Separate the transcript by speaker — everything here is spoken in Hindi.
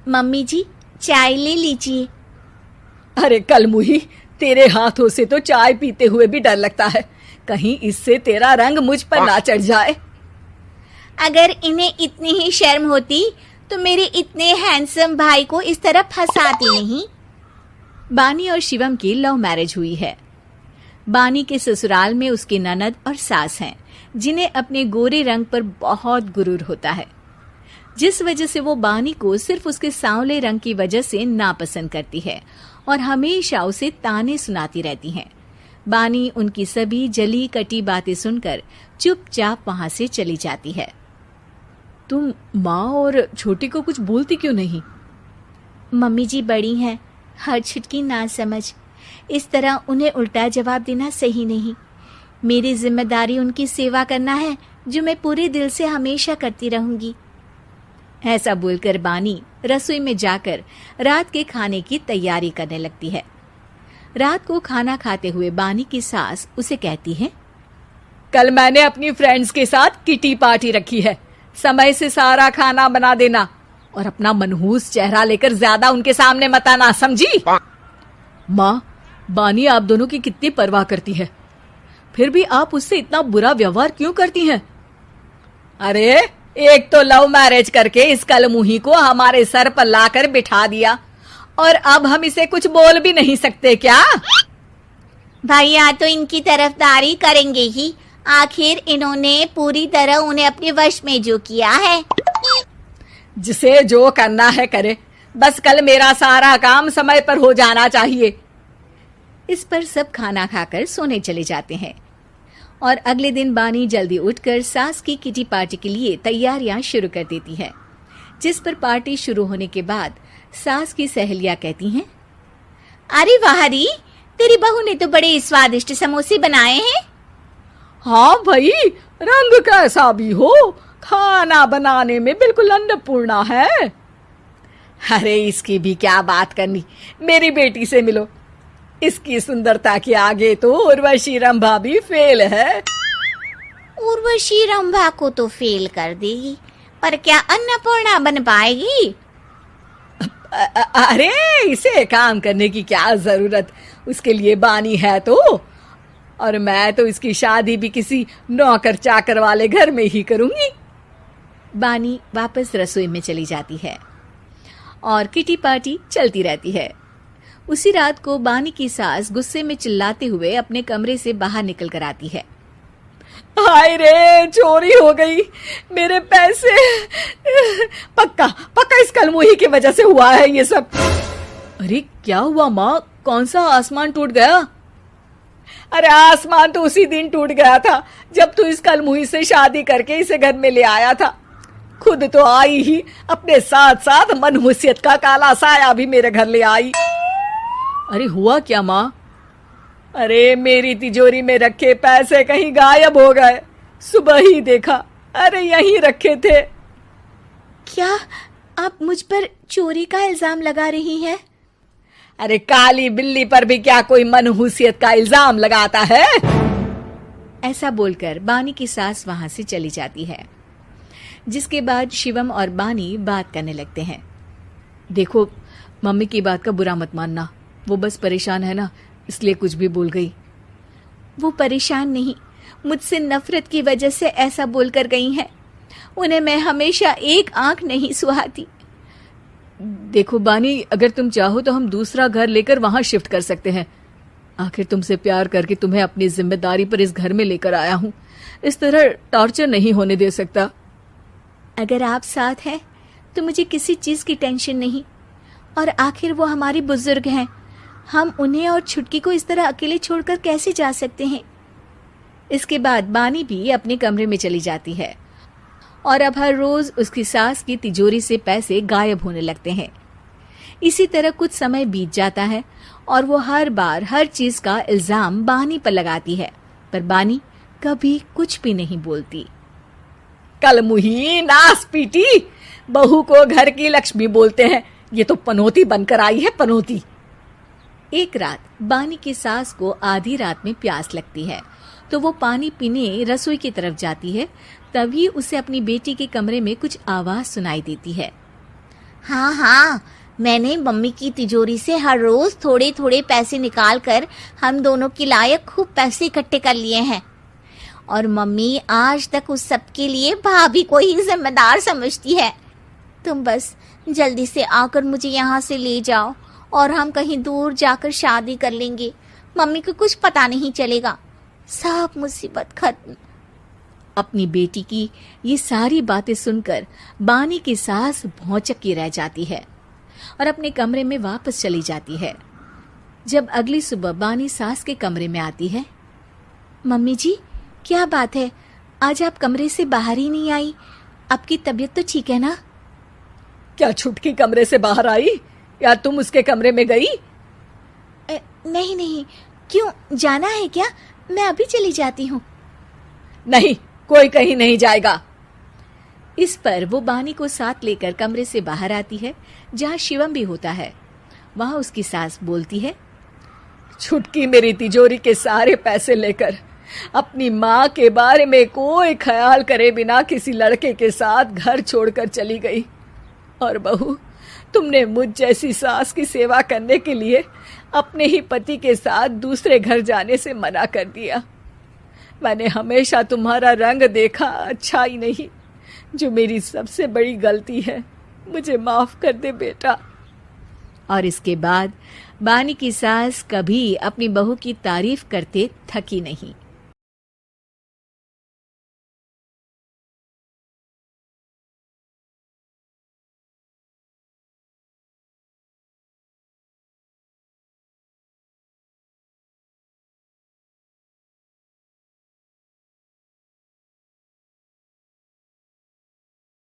Speaker 1: मम्मी जी, चाय ले लीजिए।
Speaker 2: अरे कलमुही, तेरे हाथों से तो चाय पीते हुए भी डर लगता है, कहीं इससे तेरा रंग मुझ पर ना चढ़ जाए।
Speaker 1: अगर इन्हें इतनी ही शर्म होती तो मेरे इतने हैंडसम भाई को इस तरह फंसाती नहीं।
Speaker 3: बानी और शिवम की लव मैरिज हुई है। बानी के ससुराल में उसकी ननद और सास हैं, जिन्हें अपने गोरे रंग पर बहुत गुरूर होता है, जिस वजह से वो बानी को सिर्फ उसके सांवले रंग की वजह से नापसंद करती है और हमेशा उसे ताने सुनाती रहती हैं। बानी उनकी सभी जली कटी बातें सुनकर चुपचाप वहां से चली जाती है।
Speaker 2: तुम माँ और छोटी को कुछ बोलती क्यों नहीं?
Speaker 1: मम्मी जी बड़ी हैं, हर छुटकी ना समझ, इस तरह उन्हें उल्टा जवाब देना सही नहीं। मेरी जिम्मेदारी उनकी सेवा करना है, जो मैं पूरे दिल से हमेशा करती रहूंगी।
Speaker 3: ऐसा बोलकर बानी रसोई में जाकर रात के खाने की तैयारी करने लगती है। रात को खाना खाते हुए बानी की सास उसे कहती है,
Speaker 2: कल मैंने अपनी फ्रेंड्स के साथ किटी पार्टी रखी है, समय से सारा खाना बना देना और अपना मनहूस चेहरा लेकर ज्यादा उनके सामने मत आना, समझी? माँ, बानी आप दोनों की कितनी परवाह करती है, फिर भी आप उससे इतना बुरा व्यवहार क्यों करती हैं? अरे एक तो लव मैरिज करके इस कलमुही को हमारे सर पर लाकर बिठा दिया और अब हम इसे कुछ बोल भी नहीं सकते क्या?
Speaker 1: भैया तो इनकी तरफदारी करेंगे ही, आखिर इन्होंने पूरी तरह उन्हें अपने वश में जो किया है।
Speaker 2: जिसे जो करना है करे, बस कल मेरा सारा काम समय पर हो जाना चाहिए।
Speaker 3: इस पर सब खाना खाकर सोने चले जाते हैं और अगले दिन बानी जल्दी उठकर सास की किटी पार्टी के लिए तैयारियां शुरू कर देती है, जिस पर पार्टी शुरू होने के बाद सास की सहेलियां कहती हैं,
Speaker 1: अरे वाह री, तेरी बहू ने तो बड़े स्वादिष्ट समोसे बनाए हैं।
Speaker 2: हाँ भाई, रंग कैसा भी हो, खाना बनाने में बिल्कुल अन्नपूर्णा है। अरे इसकी भी क्या बात करनी, मेरी बेटी से मिलो, इसकी सुंदरता के आगे तो उर्वशी रंभा भी फेल है।
Speaker 1: उर्वशी रंभा को तो फेल कर देगी, पर क्या अन्नपूर्णा बन पाएगी?
Speaker 2: अरे इसे काम करने की क्या जरूरत, उसके लिए बानी है तो, और मैं तो इसकी शादी भी किसी नौकर चाकर वाले घर में ही करूंगी।
Speaker 3: बानी वापस रसोई में चली जाती है और किटी पार्टी चलती रहती है। उसी रात को बानी की सास गुस्से में चिल्लाते हुए अपने कमरे से बाहर निकल कर आती है।
Speaker 2: हाय रे, चोरी हो गई, मेरे पैसे, पक्का पक्का इस कलमुही की वजह से हुआ है ये सब। अरे क्या हुआ माँ, कौन सा आसमान टूट गया? अरे आसमान तो उसी दिन टूट गया था जब तू इस कलमुही से शादी करके इसे घर में ले आया था। खुद तो आई ही, अपने साथ साथ मनहूसियत का काला साया भी मेरे घर ले आई। अरे हुआ क्या माँ? अरे मेरी तिजोरी में रखे पैसे कहीं गायब हो गए, सुबह ही देखा, अरे यहीं रखे थे।
Speaker 1: क्या आप मुझ पर चोरी का इल्जाम लगा रही हैं?
Speaker 2: अरे काली बिल्ली पर भी क्या कोई मनहूसियत का इल्जाम लगाता है?
Speaker 3: ऐसा बोलकर बानी की सास वहां से चली जाती है, जिसके बाद शिवम और बानी बात करने लगते हैं।
Speaker 2: देखो, मम्मी की बात का बुरा मत मानना, वो बस परेशान है ना, इसलिए कुछ भी बोल गई।
Speaker 1: वो परेशान नहीं, मुझसे नफरत की वजह से ऐसा बोलकर गई हैं। उन्हें मैं हमेशा एक आंख नहीं सुहाती।
Speaker 2: देखो बानी, अगर तुम चाहो तो हम दूसरा घर लेकर वहां शिफ्ट कर सकते हैं। आखिर तुमसे प्यार करके तुम्हें अपनी जिम्मेदारी पर इस घर में लेकर आया हूं, इस तरह टॉर्चर नहीं होने दे सकता।
Speaker 1: अगर आप साथ हैं तो मुझे किसी चीज की टेंशन नहीं, और आखिर वो हमारी बुजुर्ग हैं, हम उन्हें और छुटकी को इस तरह अकेले छोड़कर कैसे जा सकते हैं?
Speaker 3: इसके बाद बानी भी अपने कमरे में चली जाती है और अब हर रोज उसकी सास की तिजोरी से पैसे गायब होने लगते हैं। इसी तरह कुछ समय बीत जाता है और वो हर बार हर चीज का इल्जाम बानी पर लगाती है, पर बानी कभी कुछ भी नहीं बोलती।
Speaker 2: कलमुही नास पीटी, बहू को घर की लक्ष्मी बोलते हैं, ये तो पनौती बनकर आई है, पनौती।
Speaker 3: एक रात बानी की सास को आधी रात में प्यास लगती है, तो वो पानी पीने रसोई की तरफ जाती है। तभी उसे अपनी बेटी के कमरे में कुछ आवाज सुनाई देती है।
Speaker 1: हाँ हाँ, मैंने मम्मी की तिजोरी से हर रोज थोड़े थोड़े पैसे निकाल कर हम दोनों के लायक खूब पैसे इकट्ठे कर लिए हैं। और मम्मी आज तक उस सब के लिए भाभी को ही जिम्मेदार समझती है। तुम बस जल्दी से आकर मुझे यहाँ से ले जाओ और हम कहीं दूर जाकर शादी कर लेंगे। मम्मी को कुछ पता नहीं चलेगा, सब मुसीबत खत्म।
Speaker 3: अपनी बेटी की ये सारी बातें सुनकर बानी की सास भौंचक्की रह जाती है और अपने कमरे में वापस चली जाती है। जब अगली सुबह बानी सास के कमरे में आती है,
Speaker 1: मम्मी जी, क्या बात है, आज आप कमरे से बाहर ही नहीं आई? आपकी तबीयत तो ठीक है ना?
Speaker 2: क्या छुटकी कमरे से बाहर आई या तुम उसके कमरे में गई?
Speaker 1: नहीं नहीं, क्यों, जाना है क्या? मैं अभी चली जाती हूँ।
Speaker 2: नहीं, कोई कहीं नहीं जाएगा।
Speaker 3: इस पर वो बानी को साथ लेकर कमरे से बाहर आती है, जहाँ शिवम भी होता है। वहां उसकी सास बोलती है,
Speaker 2: छुटकी मेरी तिजोरी के सारे पैसे लेकर अपनी माँ के बारे में कोई ख्याल करे बिना किसी लड़के के साथ घर छोड़कर चली गई। और बहू, तुमने मुझ जैसी सास की सेवा करने के लिए अपने ही पति के साथ दूसरे घर जाने से मना कर दिया। मैंने हमेशा तुम्हारा रंग देखा अच्छा ही नहीं, जो मेरी सबसे बड़ी गलती है। मुझे माफ कर दे बेटा।
Speaker 3: और इसके बाद बानी की सास कभी अपनी बहू की तारीफ करते थकी नहीं।